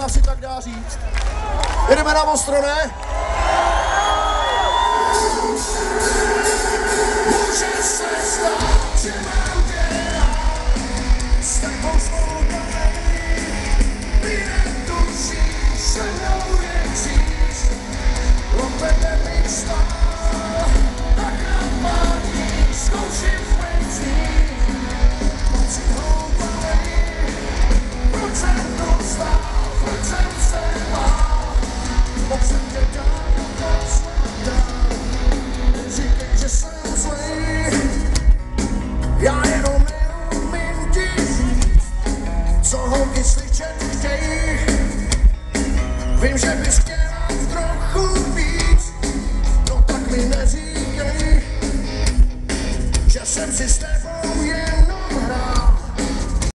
asi tak dá říct. Jedeme na ostro, ne? Může se stát, že mám dělat s tebou spolupalej. Ty netušíš, se mnou je kříž, opět bych stál, tak napadí, zkouším svůj cíl. Proč si houpalej, proč jsem to stál, proč jsem se bál, mohl jsem tě dát do světa. Říkej, že jsem zlej, já jenom neumím ti říct, co holky slyšet chtějí. Vím, že bys chtěla trochu víc, no tak mi neříkej, že jsem si s tebou jen